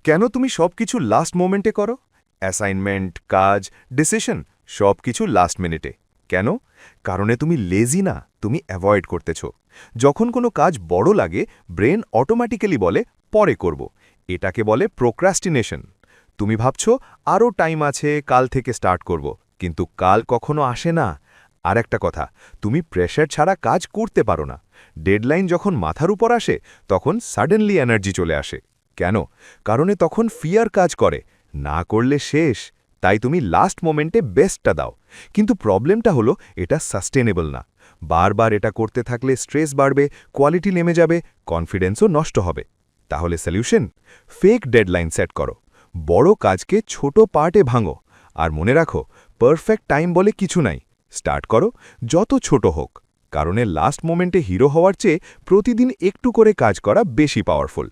কেন তুমি সবকিছু লাস্ট মোমেন্টে করো? অ্যাসাইনমেন্ট, কাজ, ডিসিশন সবকিছু লাস্ট মিনিটে। কেন? কারণে তুমি লেজি না, তুমি অ্যাভয়েড করতেছ। যখন কোনো কাজ বড় লাগে, ব্রেন অটোমেটিক্যালি বলে পরে করব। এটাকে বলে প্রোক্রাস্টিনেশন। তুমি ভাবছ আরও টাইম আছে, কাল থেকে স্টার্ট করব, কিন্তু কাল কখনো আসে না। আর একটা কথা, তুমি প্রেশার ছাড়া কাজ করতে পারো না। ডেডলাইন যখন মাথার উপর আসে, তখন সাডেনলি এনার্জি চলে আসে। কেন? কারণে তখন ফিয়ার কাজ করে, না করলে শেষ। তাই তুমি লাস্ট মোমেন্টে বেস্টটা দাও। কিন্তু প্রবলেমটা হলো এটা সাস্টেনেবল না। বারবার এটা করতে থাকলে স্ট্রেস বাড়বে, কোয়ালিটি নেমে যাবে, কনফিডেন্সও নষ্ট হবে। তাহলে সলিউশন? ফেক ডেডলাইন সেট করো। বড় কাজকে ছোট পার্টে ভাঙো। আর মনে রাখো, পারফেক্ট টাইম বলে কিছু নাই। স্টার্ট করো, যত ছোট হোক। কারণে লাস্ট মোমেন্টে হিরো হওয়ার চেয়ে প্রতিদিন একটু করে কাজ করা বেশি পাওয়ারফুল।